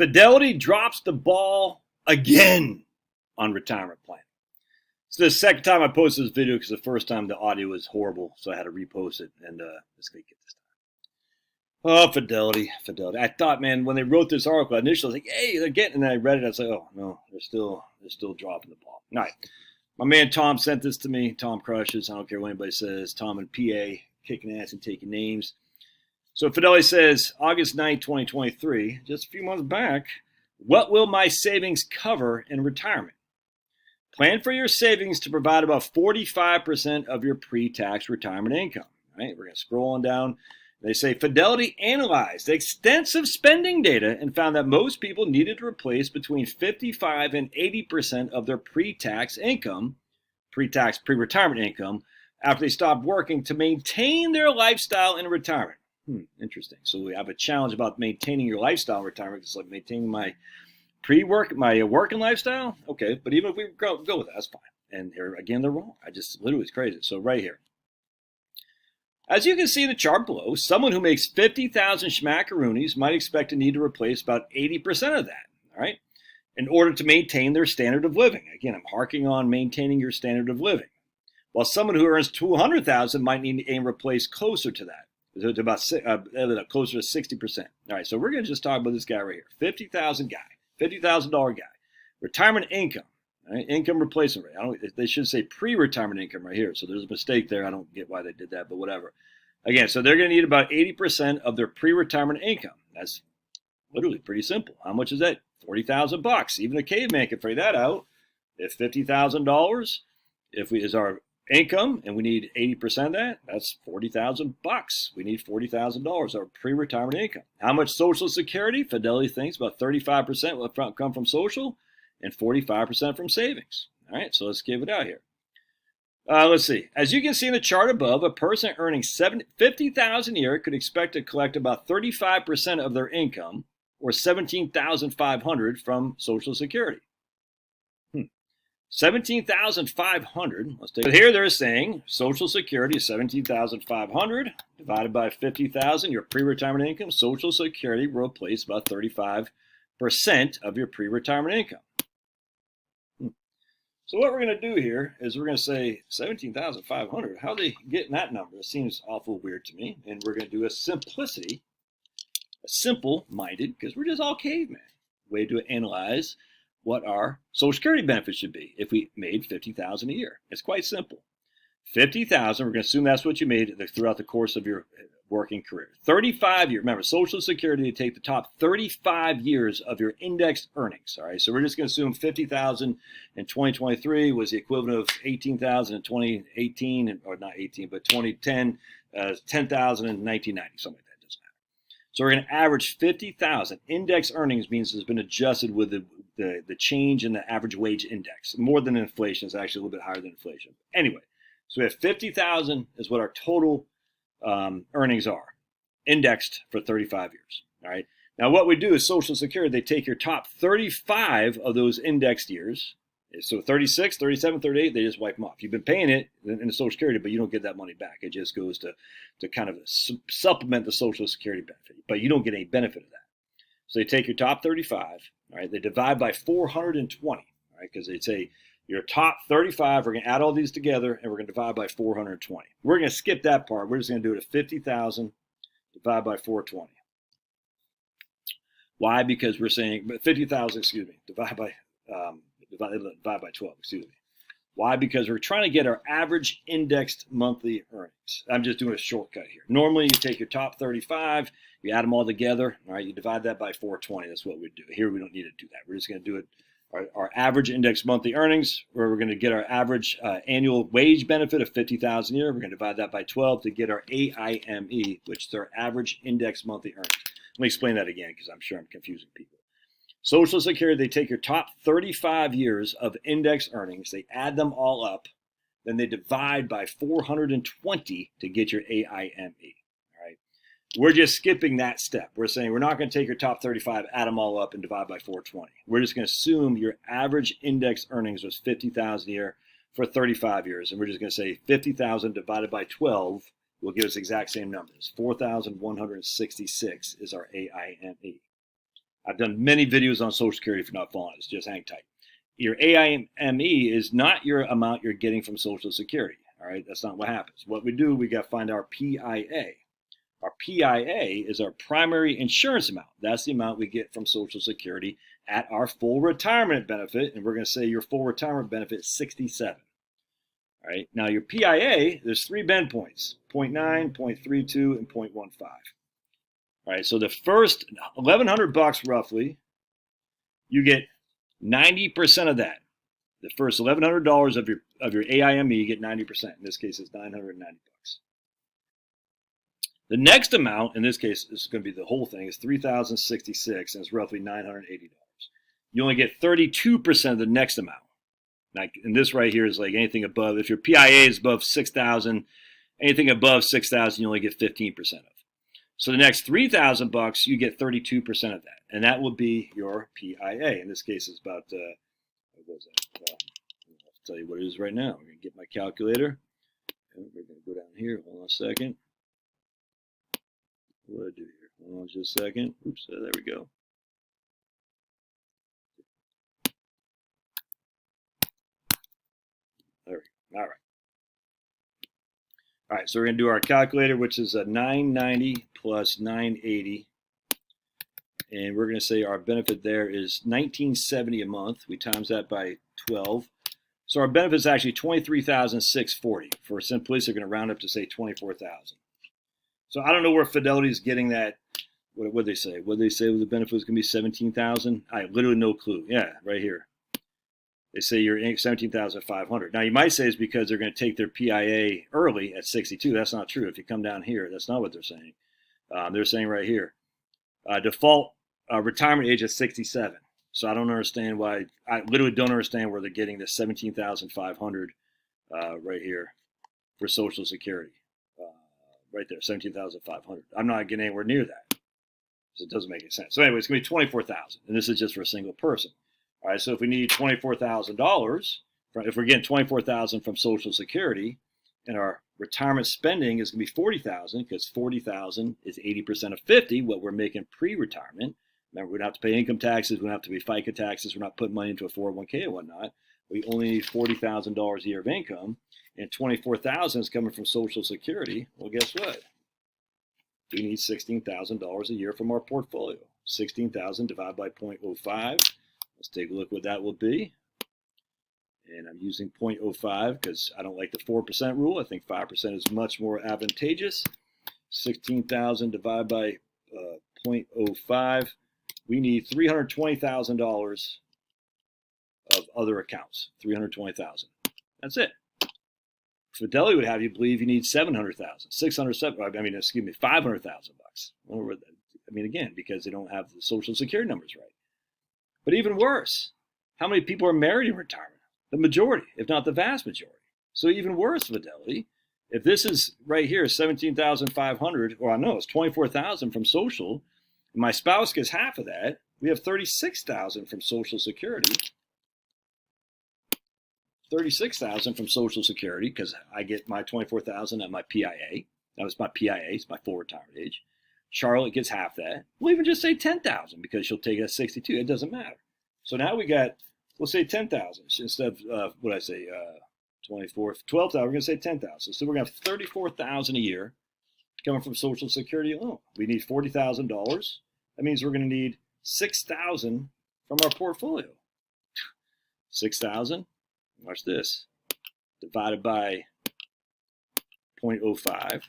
Fidelity drops the ball again on retirement planning. It's the second time I posted this video because the first time the audio was horrible, so I had to repost it, and let's get this time. Oh, Fidelity. I thought, man, when they wrote this article, initially I was like, hey, they're getting, and then I read it, I was like, oh, no, they're still dropping the ball. All right. My man Tom sent this to me. Tom crushes. I don't care what anybody says. Tom and PA, kicking ass and taking names. So Fidelity says, August 9, 2023, just a few months back, what will my savings cover in retirement? Plan for your savings to provide about 45% of your pre-tax retirement income. All right, we're going to scroll on down. They say Fidelity analyzed extensive spending data and found that most people needed to replace between 55 and 80% of their pre-tax income, pre-retirement income, after they stopped working to maintain their lifestyle in retirement. Interesting. So we have a challenge about maintaining your lifestyle in retirement. It's like maintaining my working lifestyle. Okay, but even if we go with that, that's fine. And here again, they're wrong. Literally, it's crazy. So right here. As you can see in the chart below, someone who makes 50,000 schmackaroonies might expect to need to replace about 80% of that, all right, in order to maintain their standard of living. Again, I'm harking on maintaining your standard of living. While someone who earns 200,000 might need to aim replace closer to that, to about closer to 60%. All right, so we're going to just talk about this guy right here, $50,000 guy, retirement income. Right? Income replacement rate. They should say pre-retirement income right here. So there's a mistake there. I don't get why they did that, but whatever. Again, so they're going to need about 80% of their pre-retirement income. That's literally pretty simple. How much is that? $40,000. Even a caveman can figure that out. If $50,000 is our income and we need 80% of that, that's $40,000. We need $40,000 our pre-retirement income. How much Social Security? Fidelity thinks about 35% will come from Social and 45% from savings. All right, so let's give it out here. Let's see. As you can see in the chart above, a person earning $50,000 a year could expect to collect about 35% of their income, or $17,500 from Social Security. $17,500. Let's take it. Here they're saying Social Security is $17,500 divided by 50,000. Your pre-retirement income. Social Security will replace about 35% of your pre-retirement income. So what we're going to do here is we're going to say 17,500. How are they getting that number? It seems awful weird to me. And we're going to do a simple-minded, because we're just all cavemen, way to analyze what our Social Security benefits should be if we made $50,000 a year. It's quite simple. $50,000, we're going to assume that's what you made throughout the course of your working career. 35 years. Remember, Social Security, they take the top 35 years of your indexed earnings. All right, so we're just going to assume 50,000 in 2023 was the equivalent of 18,000 in 2018, or not 18, but 2010, 10,000 in 1990, something like that. Doesn't matter. So we're going to average 50,000. Index earnings means it's been adjusted with the change in the average wage index. More than inflation. It's actually a little bit higher than inflation. Anyway, so we have 50,000 is what our total earnings are, indexed for 35 years. All right. Now, what we do is Social Security, they take your top 35 of those indexed years. So 36, 37, 38, they just wipe them off. You've been paying it in the Social Security, but you don't get that money back. It just goes to kind of supplement the Social Security benefit, but you don't get any benefit of that. So they take your top 35, all right, they divide by 420, all right, because they say your top 35, we're going to add all these together, and we're going to divide by 420. We're going to skip that part. We're just going to do it at 50,000 divided by 420. Why? Because we're saying 50,000, divide by 12, excuse me. Why? Because we're trying to get our average indexed monthly earnings. I'm just doing a shortcut here. Normally, you take your top 35, you add them all together, all right, you divide that by 420. That's what we do. Here, we don't need to do that. We're just going to do it, our average indexed monthly earnings, where we're going to get our average annual wage benefit of 50,000 a year. We're going to divide that by 12 to get our AIME, which is our average indexed monthly earnings. Let me explain that again, because I'm sure I'm confusing people. Social Security, they take your top 35 years of index earnings, they add them all up, then they divide by 420 to get your AIME. All right. We're just skipping that step. We're saying we're not going to take your top 35, add them all up, and divide by 420. We're just going to assume your average index earnings was 50,000 a year for 35 years, and we're just going to say 50,000 divided by 12 will give us the exact same numbers. 4,166 is our AIME. I've done many videos on Social Security. If you're not following this, just hang tight. Your AIME is not your amount you're getting from Social Security. All right, that's not what happens. What we do, we got to find our PIA. Our PIA is our primary insurance amount. That's the amount we get from Social Security at our full retirement benefit. And we're going to say your full retirement benefit is 67. All right, now your PIA, there's 3 bend points, 0.9, 0.32, and 0.15. All right, so the first $1,100 roughly, you get 90% of that. The first $1,100 of your AIME, you get 90%. In this case, it's $990. The next amount, in this case, is going to be the whole thing, is $3,066, and it's roughly $980. You only get 32% of the next amount. Like, and this right here is like anything above. If your PIA is above 6,000, anything above 6,000, you only get 15% of. So the next $3,000, you get 32% of that, and that will be your PIA. In this case, it's about what was that? I'll tell you what it is right now. We're going to get my calculator. And we're going to go down here. Hold on a second. What do I do here? Hold on just a second. Oops, there we go. There we go. All right. All right, so we're going to do our calculator, which is a 990 plus 980. And we're going to say our benefit there is $1,970 a month. We times that by 12. So our benefit is actually $23,640. For simplicity, we're going to round up to say $24,000. So I don't know where Fidelity is getting that. What did they say? What did they say the benefit was going to be $17,000? I have literally no clue. Yeah, right here. They say you're $17,500. Now you might say it's because they're going to take their PIA early at 62. That's not true. If you come down here, that's not what they're saying. They're saying right here, default retirement age is 67. So I don't understand why. I literally don't understand where they're getting the $17,500 right here for Social Security. Right there, $17,500. I'm not getting anywhere near that. So it doesn't make any sense. So anyway, it's going to be $24,000, and this is just for a single person. All right, so if we need $24,000, if we're getting $24,000 from Social Security, and our retirement spending is going to be $40,000, because $40,000 is 80% of 50, what we're making pre-retirement. Remember, we don't have to pay income taxes, we don't have to pay FICA taxes, we're not putting money into a 401k and whatnot. We only need $40,000 a year of income, and $24,000 is coming from Social Security. Well, guess what? We need $16,000 a year from our portfolio. 16,000 divided by 0.05. Let's take a look what that will be. And I'm using 0.05 because I don't like the 4% rule. I think 5% is much more advantageous. 16,000 divided by 0.05. We need $320,000 of other accounts. $320,000. That's it. Fidelity would have you believe you need $700,000, $500,000. I mean, again, because they don't have the Social Security numbers right. But even worse, how many people are married in retirement? The majority, if not the vast majority. So even worse, Fidelity. If this is right here, 17,500, or I know it's 24,000 from Social, and my spouse gets half of that, we have 36,000 from Social Security. 36,000 from Social Security because I get my 24,000 at my PIA. That was my PIA, it's my full retirement age. Charlotte gets half that. We'll even just say 10,000 because she'll take it at 62. It doesn't matter. So now we got, we'll say 10,000 instead of what did I say, 24, 12,000. We're going to say 10,000. So we're going to have 34,000 a year coming from Social Security alone. We need $40,000. That means we're going to need 6,000 from our portfolio. 6,000. Watch this. Divided by 0.05.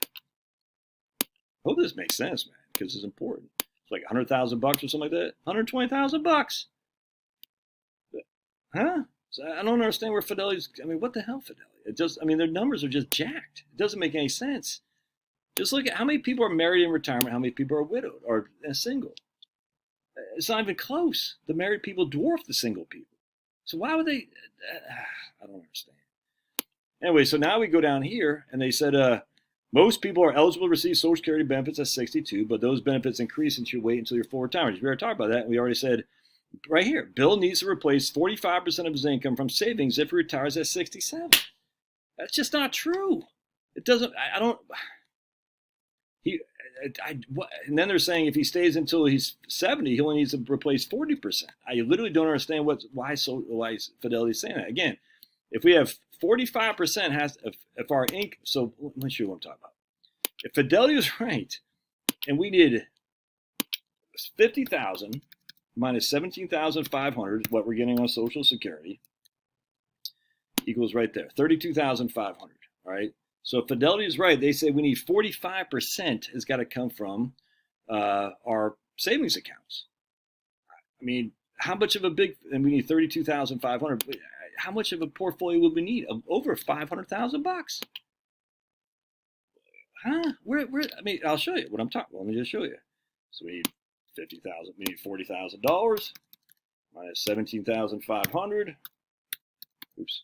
I hope this makes sense, man, because it's important. It's like $100,000 or something like that. $120,000. Huh? So I don't understand where Fidelity's. I mean, what the hell, Fidelity? It just. I mean, their numbers are just jacked. It doesn't make any sense. Just look at how many people are married in retirement, how many people are widowed or single. It's not even close. The married people dwarf the single people. So why would they? I don't understand. Anyway, so now we go down here, and they said most people are eligible to receive Social Security benefits at 62, but those benefits increase until you wait until your full retirement. We already talked about that, and we already said right here, Bill needs to replace 45% of his income from savings if he retires at 67. That's just not true. It doesn't. I don't. And then they're saying if he stays until he's 70, he only needs to replace 40%. I literally don't understand why Fidelity is saying that. Again, if we have 45% if our ink, so let me show you what I'm talking about. If Fidelity was right, and we did 50,000 minus 17,500, what we're getting on Social Security, equals right there, 32,500. All right. So if Fidelity is right, they say we need 45% has got to come from our savings accounts. I mean, how much of a and we need 32,500. How much of a portfolio would we need? Of over 500,000 bucks. Huh? Where? I mean, I'll show you what I'm talking about. Let me just show you. So we need 50,000. We need $40,000 minus 17,500. Oops.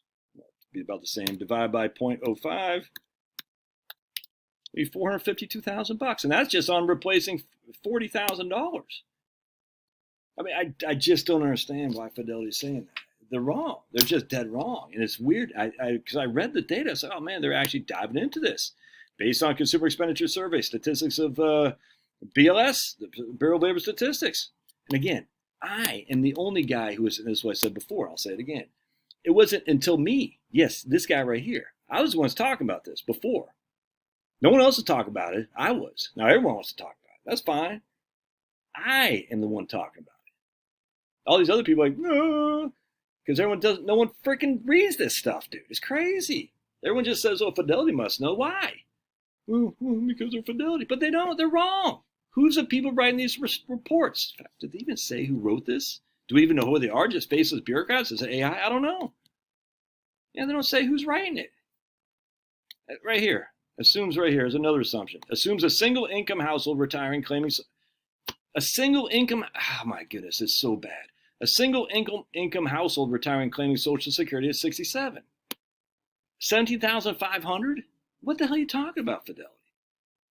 Be about the same. Divide by 0.05. We need 452,000 bucks, and that's just on replacing $40,000. I mean, I just don't understand why Fidelity is saying that. They're wrong. They're just dead wrong, and it's weird. Because I read the data, I said, oh man, they're actually diving into this, based on Consumer Expenditure Survey statistics of BLS, the Bureau of Labor Statistics. And again, I am the only guy who is, and this is what I said before. I'll say it again. It wasn't until me, yes, this guy right here. I was the one talking about this before. No one else was talking about it. I was. Now everyone wants to talk about it. That's fine. I am the one talking about it. All these other people are like, no, because no one freaking reads this stuff, dude. It's crazy. Everyone just says, oh, Fidelity must know. Why? Well, because they're Fidelity. But they don't. They're wrong. Who's the people writing these reports? In fact, did they even say who wrote this? Do we even know who they are? Just faceless bureaucrats? Is it AI? I don't know. Yeah, they don't say who's writing it. Right here. Assumes right here is another assumption. Assumes a single income household retiring claiming a single income. Oh my goodness, it's so bad. A single income household retiring claiming Social Security at 67. 17,500? What the hell are you talking about, Fidelity?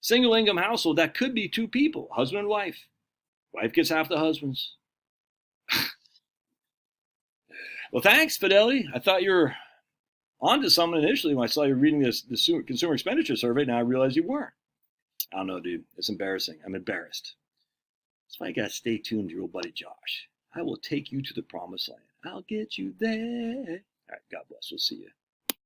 Single income household, that could be two people, husband and wife. Wife gets half the husband's. Well, thanks, Fidelity. I thought you were onto something initially when I saw you reading the Consumer Expenditure Survey. Now I realize you weren't. I don't know, dude. It's embarrassing. I'm embarrassed. That's why I got to stay tuned to your old buddy Josh. I will take you to the promised land. I'll get you there. All right, God bless. We'll see you.